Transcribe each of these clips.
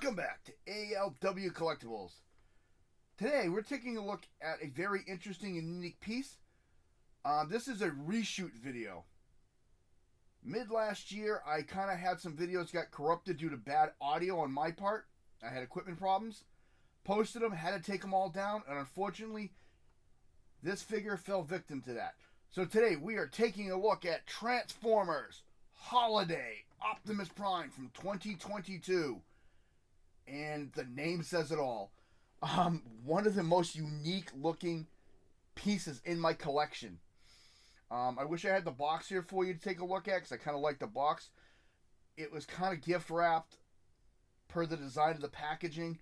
Welcome back to ALW Collectibles. Today we're taking a look at a very interesting and unique piece. This is a reshoot video. Mid last year, I kind of had some videos got corrupted due to bad audio on my part. I had equipment problems. Posted them, had to take them all down, and unfortunately, this figure fell victim to that. So today we are taking a look at Transformers Holiday Optimus Prime from 2022. And the name says it all. One of the most unique looking pieces in my collection. I wish I had the box here for you to take a look at because I kind of like the box. It was kind of gift wrapped per the design of the packaging.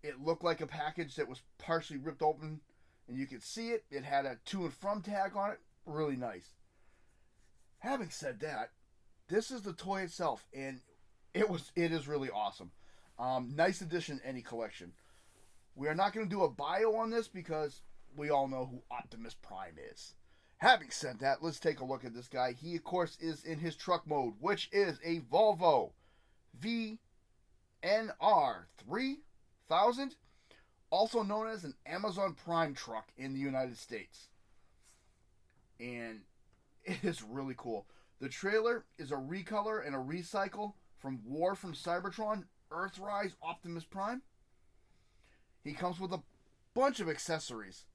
It looked like a package that was partially ripped open and you could see it. It had a to and from tag on it. Really nice. Having said that, this is the toy itself and it is really awesome. Nice addition to any collection. We are not going to do a bio on this because we all know who Optimus Prime is. Having said that, let's take a look at this guy. He, of course, is in his truck mode, which is a Volvo VNR 3000, also known as an Amazon Prime truck in the United States. And it is really cool. The trailer is a recolor and a recycle from War from Cybertron Earthrise Optimus Prime. He comes with a bunch of accessories.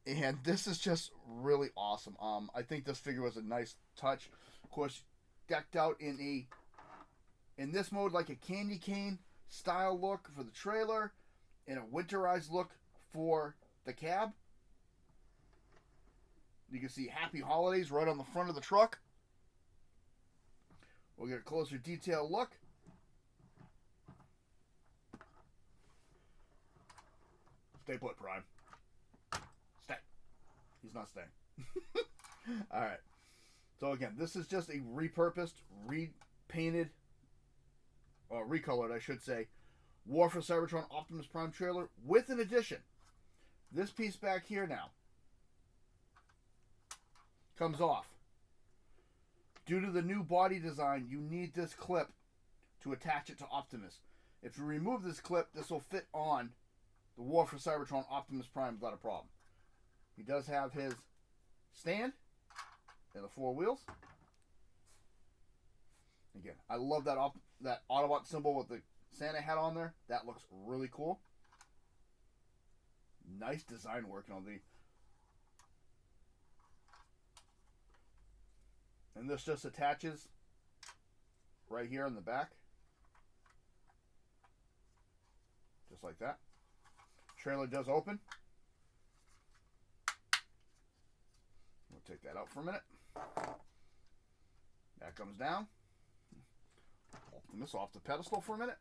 And this is just really awesome. I think this figure was a nice touch. Of course, decked out in this mode like a candy cane style look for the trailer and a winterized look for the cab. You can see Happy Holidays right on the front of the truck. We'll get a closer detailed look. Stay put, Prime. Stay. He's not staying. Alright. So again, this is just a repurposed, repainted, or recolored, I should say, War for Cybertron Optimus Prime trailer with an addition. This piece back here now comes off. Due to the new body design, you need this clip to attach it to Optimus. If you remove this clip, this will fit on the War for Cybertron Optimus Prime without a problem. He does have his stand and the four wheels. Again, I love that Autobot symbol with the Santa hat on there. That looks really cool. Nice design working on the. And this just attaches right here in the back. Just like that. Trailer does open. We'll take that out for a minute. That comes down. Optimus off the pedestal for a minute.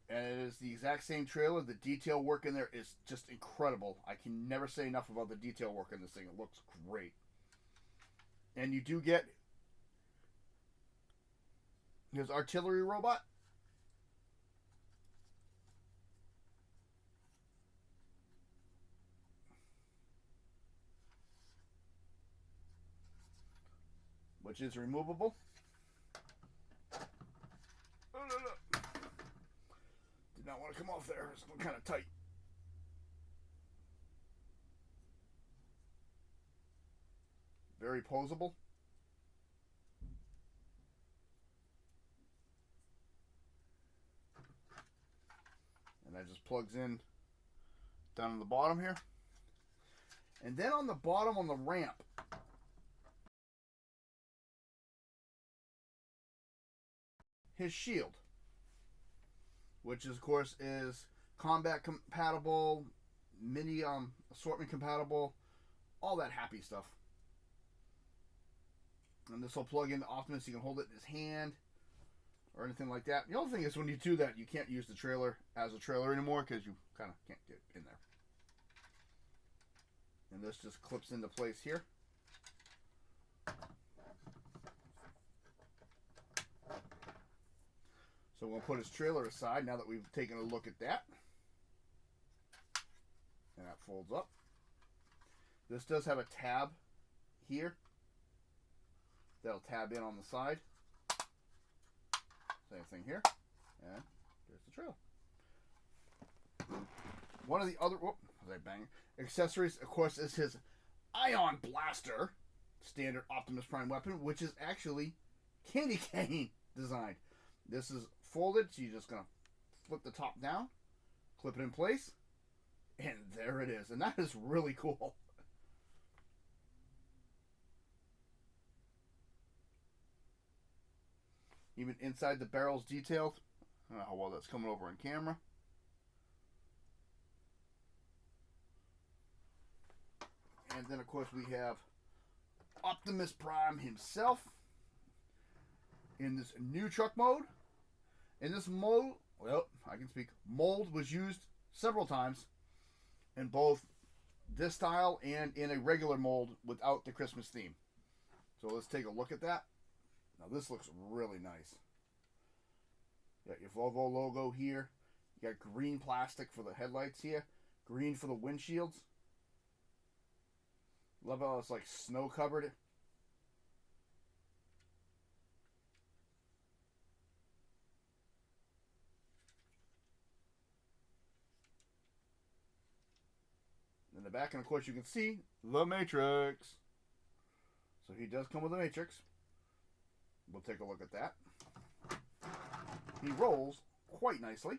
And it is the exact same trailer. The detail work in there is just incredible. I can never say enough about the detail work in this thing. It looks great. And you do get his artillery robot. Which is removable. Oh, no. Did not want to come off there. It's kind of tight. Very posable. And that just plugs in down on the bottom here. And then on the bottom on the ramp, his shield, which is, of course is combat compatible, mini assortment compatible, all that happy stuff. And this will plug into Optimus. You can hold it in his hand or anything like that. The only thing is when you do that, you can't use the trailer as a trailer anymore because you kind of can't get in there. And this just clips into place here. So we'll put his trailer aside now that we've taken a look at that. And that folds up. This does have a tab here that'll tab in on the side. thing here. And there's the trail. One of the other accessories, of course, is his Ion Blaster, standard Optimus Prime weapon, which is actually candy cane designed. This is folded, so you're just going to flip the top down, clip it in place, and there it is. And that is really cool. Even inside the barrel's detailed. I don't know how well that's coming over on camera. And then, of course, we have Optimus Prime himself in this new truck mode. In this mode, well, I can speak, mold was used several times in both this style and in a regular mold without the Christmas theme. So let's take a look at that. Now this looks really nice. You got your Volvo logo here. You got green plastic for the headlights here. Green for the windshields. Love how it's like snow covered. In the back, and of course you can see the Matrix. So he does come with a Matrix. We'll take a look at that. He rolls quite nicely.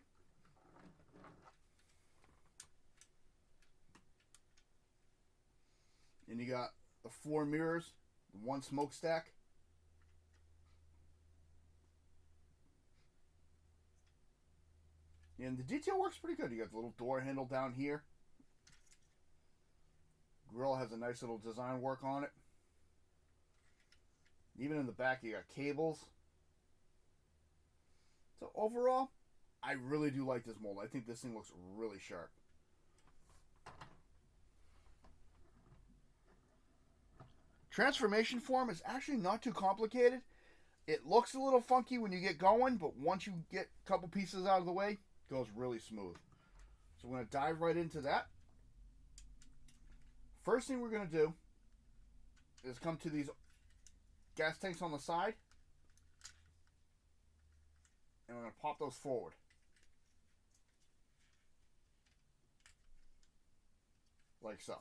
And you got the 4 mirrors, the 1 smokestack. And the detail works pretty good. You got the little door handle down here. Grill has a nice little design work on it. Even in the back, you got cables. So overall, I really do like this mold. I think this thing looks really sharp. Transformation form is actually not too complicated. It looks a little funky when you get going, but once you get a couple pieces out of the way, it goes really smooth. So we're going to dive right into that. First thing we're going to do is come to these gas tanks on the side, and we're going to pop those forward. Like so.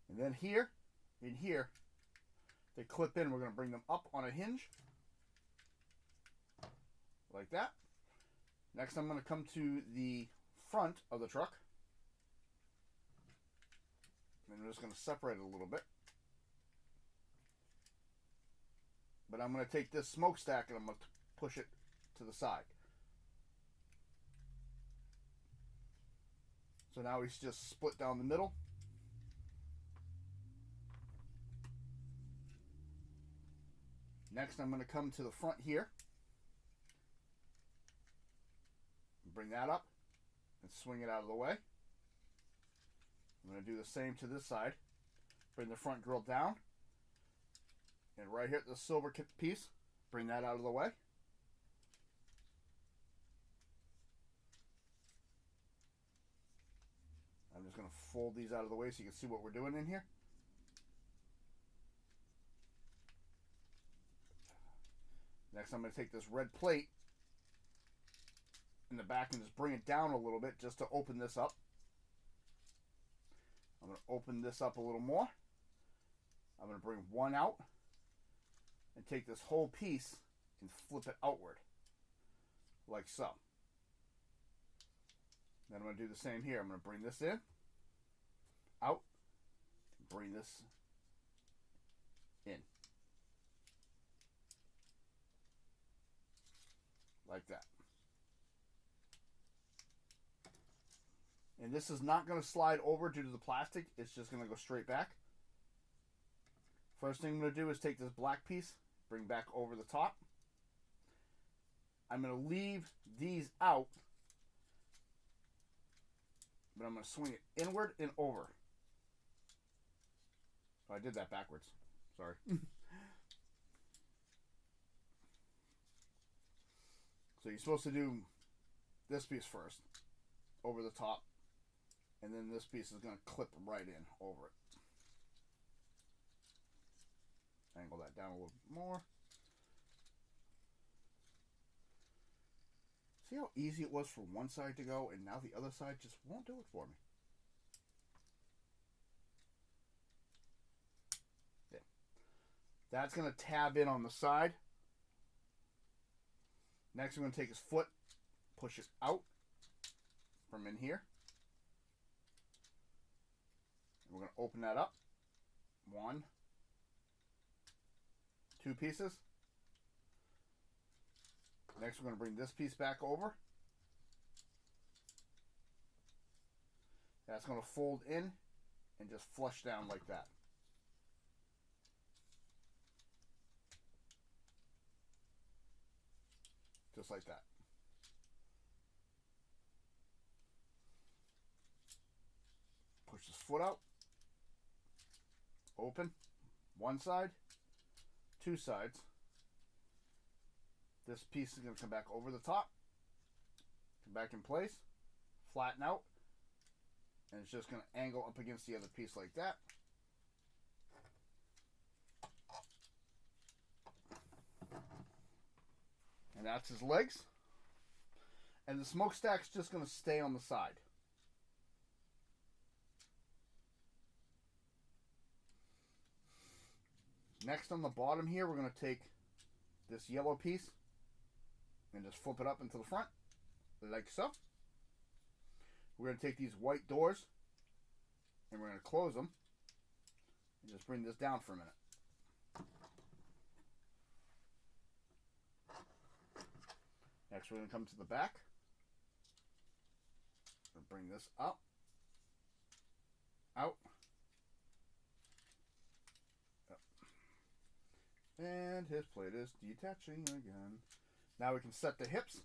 And then here, in here, they clip in. We're going to bring them up on a hinge. Like that. Next, I'm going to come to the front of the truck. And I'm just going to separate it a little bit. But I'm going to take this smokestack and I'm going to push it to the side. So now he's just split down the middle. Next, I'm going to come to the front here. Bring that up and swing it out of the way. I'm going to do the same to this side. Bring the front grill down. And right here at the silver piece, bring that out of the way. I'm just going to fold these out of the way so you can see what we're doing in here. Next, I'm going to take this red plate in the back and just bring it down a little bit just to open this up. I'm going to open this up a little more. I'm going to bring one out and take this whole piece and flip it outward like so. Then I'm going to do the same here. I'm going to bring this in, out, and bring this in. Like that. And this is not going to slide over due to the plastic. It's just going to go straight back. First thing I'm going to do is take this black piece, bring back over the top. I'm going to leave these out, but I'm going to swing it inward and over. Oh, I did that backwards. Sorry. So you're supposed to do this piece first, over the top, and then this piece is going to clip right in over it. Angle that down a little more. See how easy it was for one side to go, and now the other side just won't do it for me. Yeah. That's going to tab in on the side. Next, I'm going to take his foot, push it out from in here. And we're going to open that up. 1, 2 pieces. Next, we're going to bring this piece back over. That's going to fold in and just flush down like that. Just like that. Push this foot out. Open. One side. 2 sides. This piece is going to come back over the top. Come back in place. Flatten out. And it's just going to angle up against the other piece like that. And that's his legs. And the smokestack's just going to stay on the side. Next on the bottom here, we're going to take this yellow piece and just flip it up into the front, like so. We're going to take these white doors and we're going to close them and just bring this down for a minute. Next, we're going to come to the back and bring this up, out, up. And his plate is detaching again. Now we can set the hips.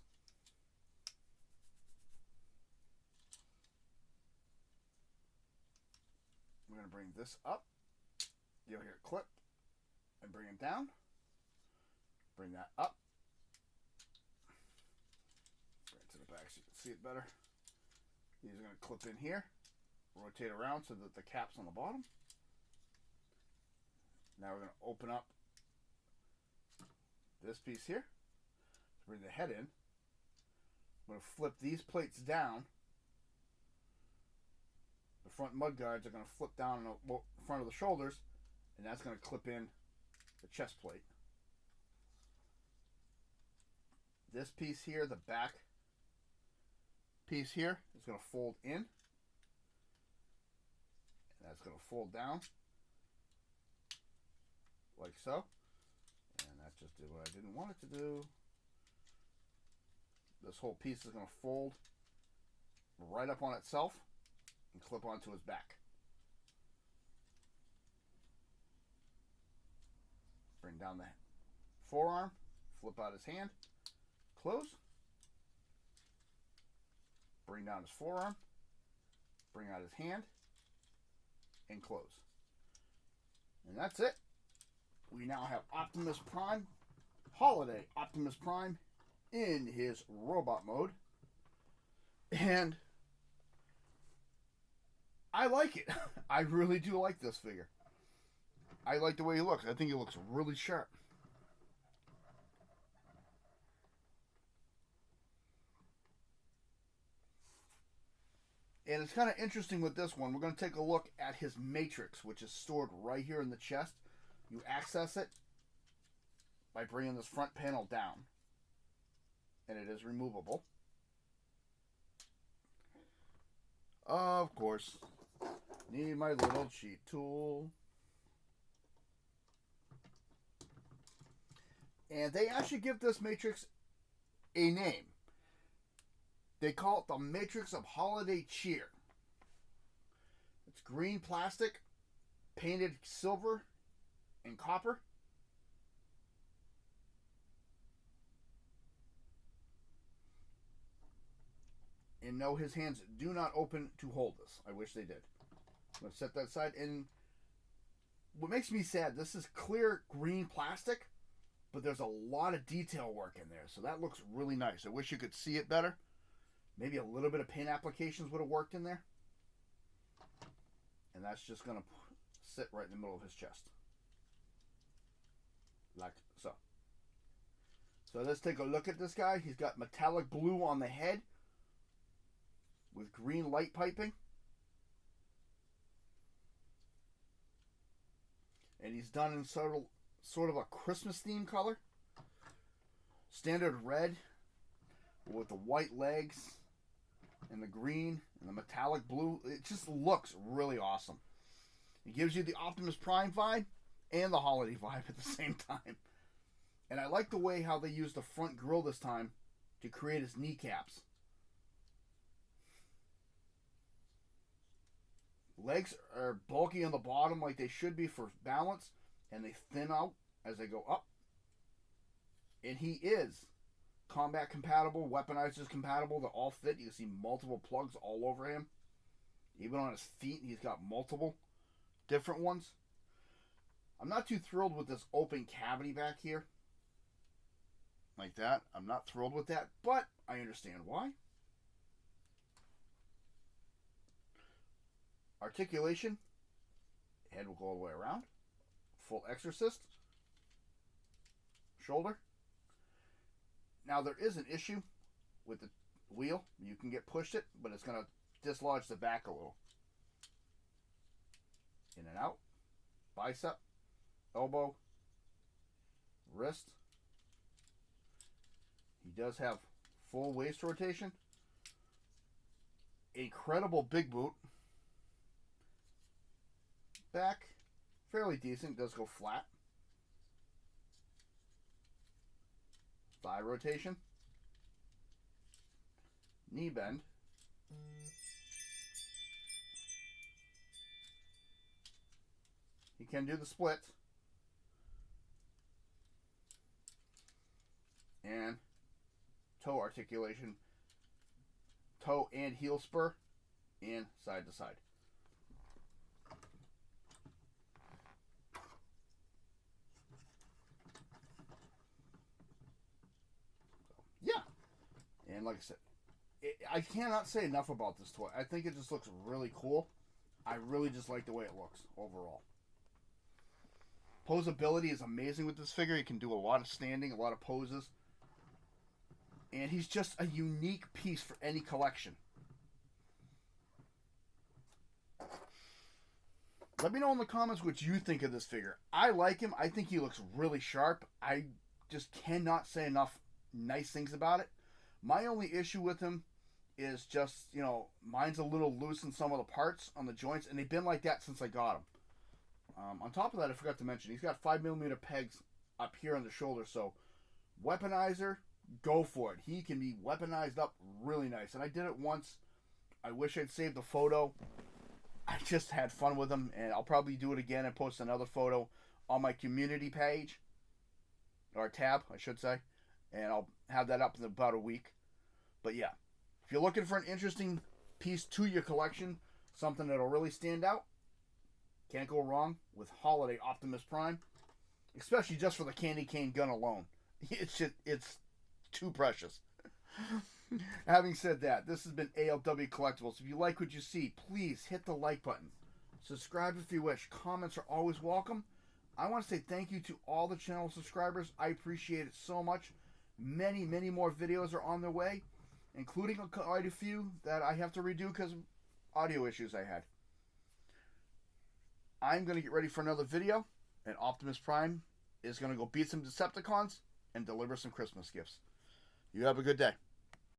We're going to bring this up. You'll hear it clip and bring it down. Bring that up. Bring it to the back so you can see it better. These are going to clip in here. Rotate around so that the cap's on the bottom. Now we're going to open up this piece here. Bring the head in. I'm going to flip these plates down. The front mud guards are going to flip down in the front of the shoulders, and that's going to clip in the chest plate. This piece here, the back piece here, is going to fold in. And that's going to fold down like so. And that just did what I didn't want it to do. This whole piece is going to fold right up on itself and clip onto his back. Bring down the forearm, flip out his hand, close. Bring down his forearm, bring out his hand, and close. And that's it. We now have Optimus Prime, Holiday Optimus Prime, in his robot mode. And I like it. I really do like this figure. I like the way he looks. I think he looks really sharp. And it's kind of interesting with this one. We're going to take a look at his matrix, which is stored right here in the chest. You access it by bringing this front panel down. And it is removable. Of course. Need my little cheat tool. And they actually give this matrix a name. They call it the Matrix of Holiday Cheer. It's green plastic, painted silver and copper. And no, his hands do not open to hold this. I wish they did. I'm going to set that aside. And what makes me sad, this is clear green plastic, but there's a lot of detail work in there. So that looks really nice. I wish you could see it better. Maybe a little bit of paint applications would have worked in there. And that's just going to sit right in the middle of his chest. like so. So let's take a look at this guy. He's got metallic blue on the head with green light piping. And he's done in sort of a Christmas theme color. Standard red with the white legs and the green and the metallic blue. It just looks really awesome. It gives you the Optimus Prime vibe and the holiday vibe at the same time. And I like the way how they used the front grille this time to create his kneecaps. Legs are bulky on the bottom like they should be for balance, and they thin out as they go up. And he is combat compatible, weaponizers compatible. They all fit. You can see multiple plugs all over him. Even on his feet, he's got multiple different ones. I'm not too thrilled with this open cavity back here. Like that. I'm not thrilled with that, but I understand why. Articulation. Head will go all the way around. Full exorcist. Shoulder. Now there is an issue with the wheel. You can get pushed it, but it's going to dislodge the back a little. In and out. Bicep. Elbow. Wrist. He does have full waist rotation. Incredible big boot. Back, fairly decent. Does go flat. Thigh rotation. Knee bend. He can do the split. And toe articulation. Toe and heel spur. And side to side. Yeah. And like I said, I cannot say enough about this toy. I think it just looks really cool. I really just like the way it looks overall. Posability is amazing with this figure. He can do a lot of standing, a lot of poses. And he's just a unique piece for any collection. Let me know in the comments what you think of this figure. I like him. I think he looks really sharp. I just cannot say enough nice things about it. My only issue with him is just, mine's a little loose in some of the parts on the joints, and they've been like that since I got him. On top of that, I forgot to mention, he's got 5mm pegs up here on the shoulder, so weaponizer, go for it. He can be weaponized up really nice, and I did it once. I wish I'd saved the photo. I just had fun with him, and I'll probably do it again and post another photo on my community page, or tab, I should say, and I'll have that up in about a week. But yeah, if you're looking for an interesting piece to your collection, something that'll really stand out, can't go wrong with Holiday Optimus Prime, especially just for the candy cane gun alone. It's too precious. Having said that, this has been ALW Collectibles. If you like what you see, please hit the like button. Subscribe if you wish. Comments are always welcome. I want to say thank you to all the channel subscribers. I appreciate it so much. Many, many more videos are on their way, including quite a few that I have to redo because of audio issues I had. I'm going to get ready for another video, and Optimus Prime is going to go beat some Decepticons and deliver some Christmas gifts. You have a good day.